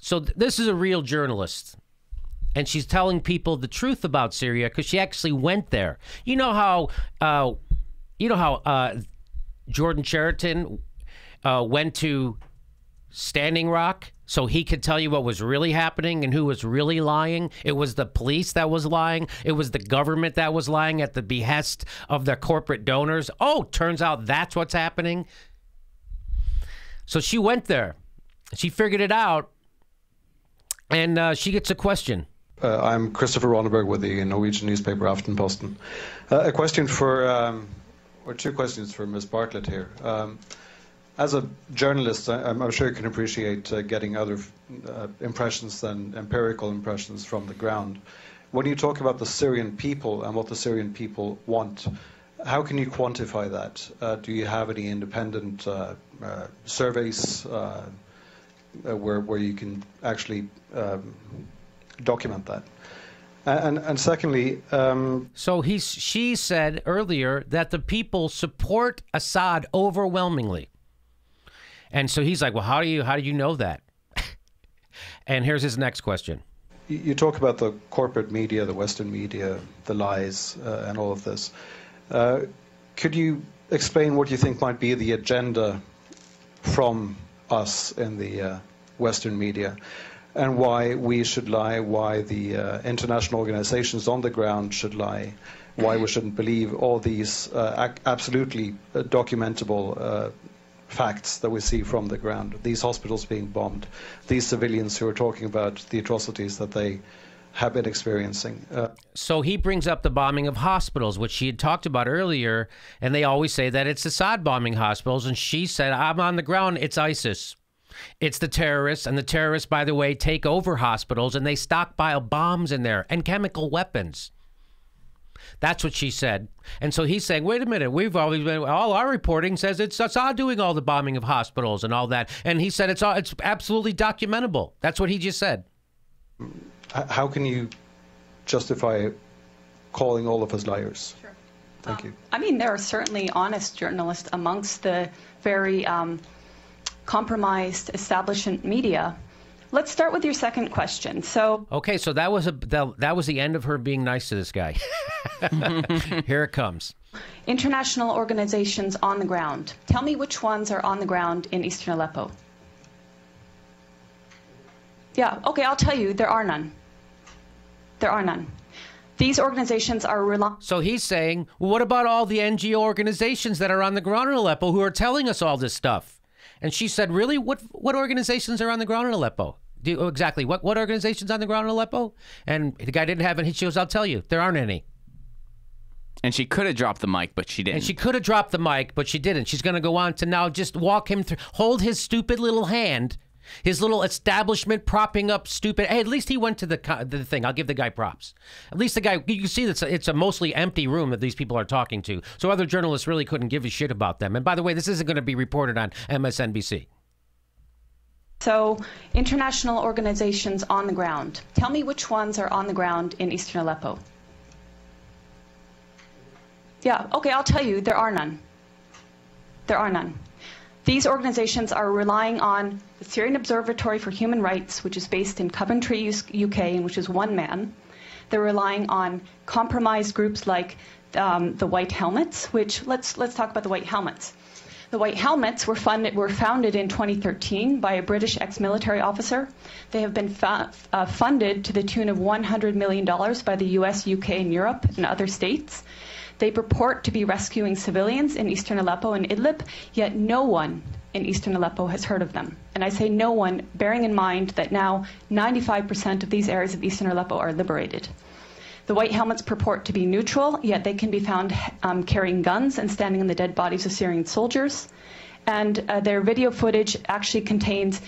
So this is a real journalist. And she's telling people the truth about Syria because she actually went there. You know how Jordan Cheriton went to Standing Rock so he could tell you what was really happening and who was really lying? It was the police that was lying. It was the government that was lying at the behest of their corporate donors. Oh, turns out that's what's happening. So she went there. She figured it out. And she gets a question. I'm Christopher Ronneberg with the Norwegian newspaper Aftenposten. A question or two questions for Ms. Bartlett here. As a journalist, I'm sure you can appreciate getting other impressions than empirical impressions from the ground. When you talk about the Syrian people and what the Syrian people want, how can you quantify that? Do you have any independent surveys where you can actually document that? And secondly, so she said earlier that the people support Assad overwhelmingly, and so he's like, well, how do you know that? And here's his next question. You talk about the corporate media, the Western media, the lies, and all of this. Could you explain what you think might be the agenda from us in the Western media? And why we should lie, why the international organizations on the ground should lie, why we shouldn't believe all these absolutely documentable facts that we see from the ground. These hospitals being bombed, these civilians who are talking about the atrocities that they have been experiencing. So he brings up the bombing of hospitals, which she had talked about earlier, and they always say that it's Assad bombing hospitals, and she said, I'm on the ground, it's ISIS. It's the terrorists, and the terrorists, by the way, take over hospitals, and they stockpile bombs in there and chemical weapons. That's what she said. And so he's saying, wait a minute, we've always been, all our reporting says it's Assad doing all the bombing of hospitals and all that. And he said it's absolutely documentable. That's what he just said. How can you justify calling all of us liars? Sure. Thank you. I mean, there are certainly honest journalists amongst the very compromised establishment media. Let's start with your second question. So, okay, so that was the end of her being nice to this guy. Here it comes. International organizations on the ground. Tell me which ones are on the ground in eastern Aleppo. Yeah, okay, I'll tell you, there are none. There are none. These organizations are So he's saying, well, what about all the NGO organizations that are on the ground in Aleppo who are telling us all this stuff? And she said, really? What organizations are on the ground in Aleppo? Exactly. What organizations on the ground in Aleppo? And the guy didn't have any. She goes, I'll tell you, there aren't any. And she could have dropped the mic, but she didn't. And she could have dropped the mic, but she didn't. She's going to go on to now just walk him through, hold his stupid little hand, his little establishment propping up stupid. Hey, at least he went to the thing. I'll give the guy props. At least the guy, you can see that it's a mostly empty room that these people are talking to. So other journalists really couldn't give a shit about them. And by the way, this isn't going to be reported on MSNBC. So international organizations on the ground. Tell me which ones are on the ground in eastern Aleppo. Yeah, okay, I'll tell you, there are none. There are none. These organizations are relying on the Syrian Observatory for Human Rights, which is based in Coventry, UK, and which is one man. They're relying on compromised groups like the White Helmets, which, let's talk about the White Helmets. The White Helmets were founded in 2013 by a British ex-military officer. They have been funded to the tune of $100 million by the US, UK, and Europe and other states. They purport to be rescuing civilians in eastern Aleppo and Idlib, yet no one in eastern Aleppo has heard of them. And I say no one, bearing in mind that now 95% of these areas of eastern Aleppo are liberated. The White Helmets purport to be neutral, yet they can be found carrying guns and standing in the dead bodies of Syrian soldiers. And their video footage actually contains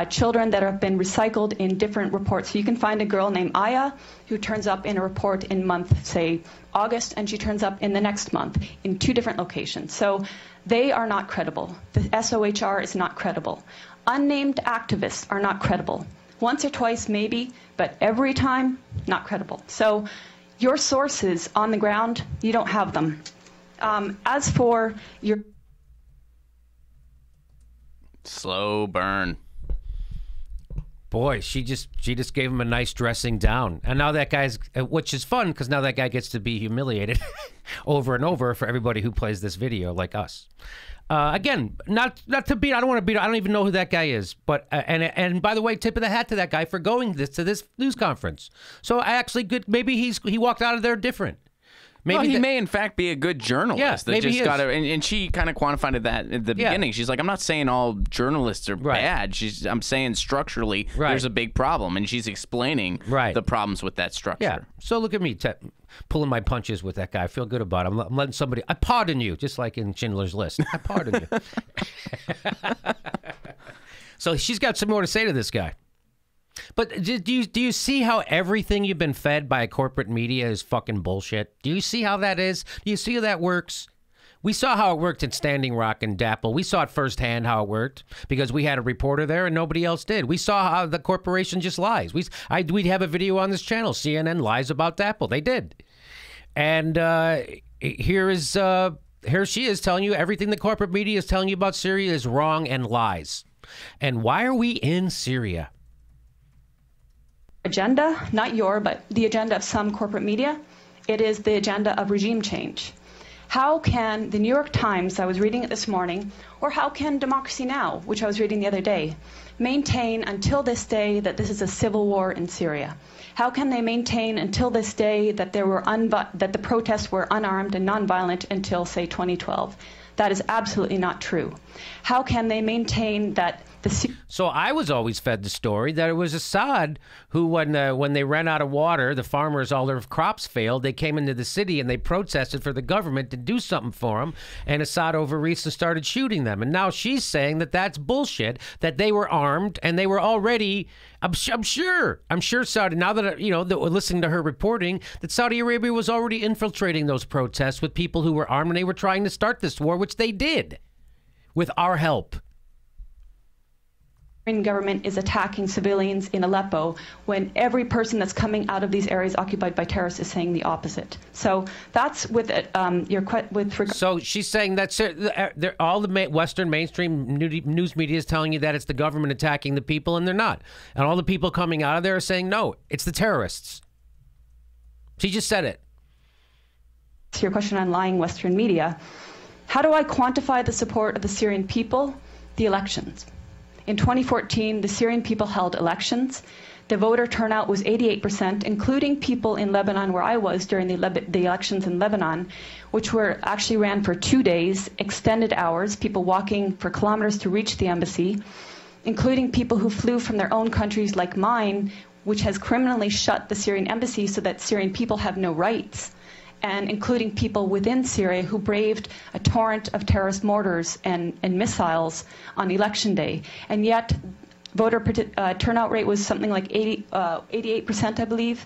children that have been recycled in different reports. So you can find a girl named Aya who turns up in a report in month, say, August, and she turns up in the next month in 2 different locations. So they are not credible. The SOHR is not credible. Unnamed activists are not credible. Once or twice, maybe, but every time, not credible. So your sources on the ground, you don't have them. As for your... Slow burn. Boy, she just gave him a nice dressing down, and now that guy's, which is fun because now that guy gets to be humiliated over and over for everybody who plays this video, like us. Again, not to beat. I don't want to beat. I don't even know who that guy is. But and by the way, tip of the hat to that guy for going to this news conference. So actually, good. Maybe he walked out of there different. Maybe well, he may in fact be a good journalist. Yeah, that maybe just he is. got and she kind of quantified that at the beginning. She's like, I'm not saying all journalists are bad. I'm saying structurally there's a big problem, and she's explaining the problems with that structure. Yeah. So look at me pulling my punches with that guy. I feel good about it. I'm letting somebody. I pardon you, just like in Schindler's List. I pardon you. So she's got some more to say to this guy. But do you see how everything you've been fed by corporate media is fucking bullshit? Do you see how that is? Do you see how that works? We saw how it worked in Standing Rock and Dapple. We saw it firsthand how it worked because we had a reporter there and nobody else did. We saw how the corporation just lies. We'd have a video on this channel. CNN lies about Dapple. They did. And here she is telling you everything the corporate media is telling you about Syria is wrong and lies. And why are we in Syria? Agenda, not your, but the agenda of some corporate media. It is the agenda of regime change. How can the New York Times, I was reading it this morning, or how can Democracy Now!, which I was reading the other day, maintain until this day that this is a civil war in Syria? How can they maintain until this day that that the protests were unarmed and nonviolent until, say, 2012? That is absolutely not true. How can they maintain that So I was always fed the story that it was Assad who, when they ran out of water, the farmers, all their crops failed, they came into the city and they protested for the government to do something for them, and Assad overreached and started shooting them. And now she's saying that that's bullshit, that they were armed and they were already, I'm sure Saudi, now that, that we're listening to her reporting, that Saudi Arabia was already infiltrating those protests with people who were armed and they were trying to start this war, which they did with our help. Syrian government is attacking civilians in Aleppo when every person that's coming out of these areas occupied by terrorists is saying the opposite. So that's with So she's saying that all the Western mainstream news media is telling you that it's the government attacking the people, and they're not. And all the people coming out of there are saying, no, it's the terrorists. She just said it. To your question on lying Western media, how do I quantify the support of the Syrian people? The elections. In 2014, the Syrian people held elections. The voter turnout was 88%, including people in Lebanon, where I was during the elections in Lebanon, which were actually ran for 2 days, extended hours, people walking for kilometers to reach the embassy, including people who flew from their own countries like mine, which has criminally shut the Syrian embassy so that Syrian people have no rights, and including people within Syria who braved a torrent of terrorist mortars and missiles on election day. And yet, voter turnout rate was something like 88%, I believe.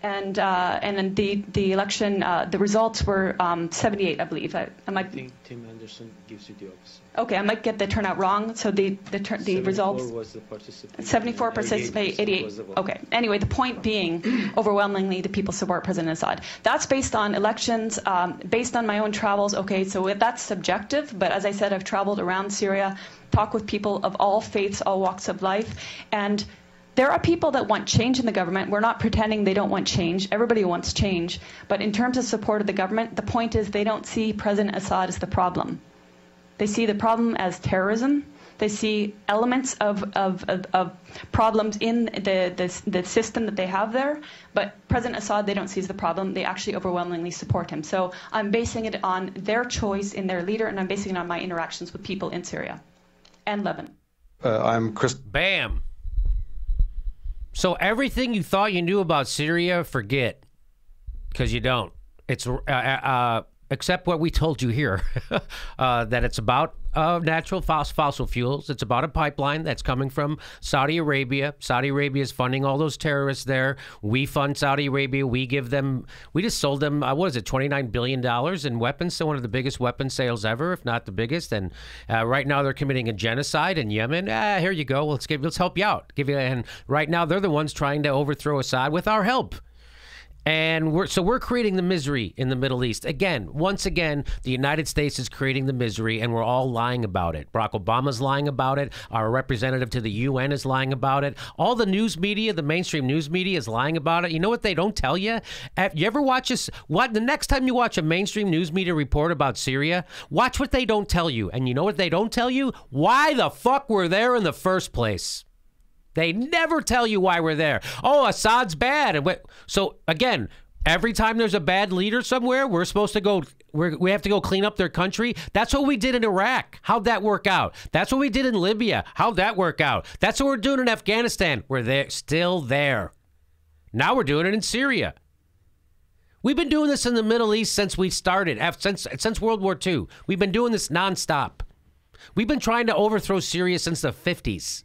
And then the election, the results were 78, I believe. I think Tim Anderson gives you the opposite. Okay, I might get the turnout wrong. So the results. 74 was the participation. 74 participate, 88. Okay. Anyway, the point being, overwhelmingly, the people support President Assad. That's based on elections, based on my own travels. Okay, so that's subjective. But as I said, I've traveled around Syria, talked with people of all faiths, all walks of life, and there are people that want change in the government. We're not pretending they don't want change. Everybody wants change. But in terms of support of the government, the point is they don't see President Assad as the problem. They see the problem as terrorism. They see elements of problems in the system that they have there. But President Assad, they don't see as the problem. They actually overwhelmingly support him. So I'm basing it on their choice in their leader, and I'm basing it on my interactions with people in Syria and Lebanon. I'm Chris. Bam. So everything you thought you knew about Syria, forget, because you don't. It's except what we told you here, that it's about natural fossil fuels. It's about a pipeline that's coming from Saudi Arabia. Saudi Arabia is funding all those terrorists there. We fund Saudi Arabia. We just sold them, what is it, $29 billion in weapons, so one of the biggest weapon sales ever, if not the biggest. And right now they're committing a genocide in Yemen. Here you go. Let's help you out. And right now they're the ones trying to overthrow Assad with our help. And we're creating the misery in the Middle East. Once again, the United States is creating the misery, and we're all lying about it. Barack Obama's lying about it. Our representative to the UN is lying about it. All the news media, the mainstream news media is lying about it. You know what they don't tell you? You ever watch this? The next time you watch a mainstream news media report about Syria, watch what they don't tell you. And you know what they don't tell you? Why the fuck we're there in the first place. They never tell you why we're there. Oh, Assad's bad. So again, every time there's a bad leader somewhere, we're supposed to go. We have to go clean up their country. That's what we did in Iraq. How'd that work out? That's what we did in Libya. How'd that work out? That's what we're doing in Afghanistan. We're there, still there. Now we're doing it in Syria. We've been doing this in the Middle East since we started, since World War II. We've been doing this nonstop. We've been trying to overthrow Syria since the 50s.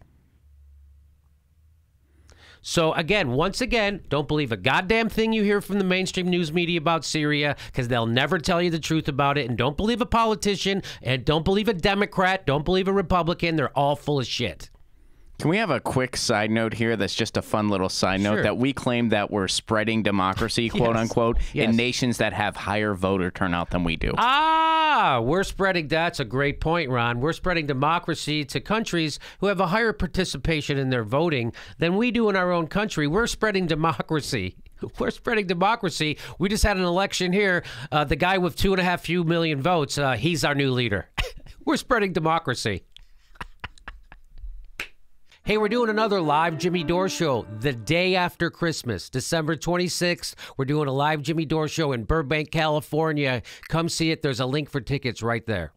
So again, once again, don't believe a goddamn thing you hear from the mainstream news media about Syria, because they'll never tell you the truth about it. And don't believe a politician, and don't believe a Democrat, don't believe a Republican. They're all full of shit. Can we have a quick side note here that's just a fun little side note that we claim that we're spreading democracy, quote unquote, in nations that have higher voter turnout than we do? We're spreading, that's a great point, Ron. We're spreading democracy to countries who have a higher participation in their voting than we do in our own country. We're spreading democracy. We're spreading democracy. We just had an election here. The guy with 2.5 million votes, he's our new leader. We're spreading democracy. Hey, we're doing another live Jimmy Dore show the day after Christmas, December 26th. We're doing a live Jimmy Dore show in Burbank, California. Come see it. There's a link for tickets right there.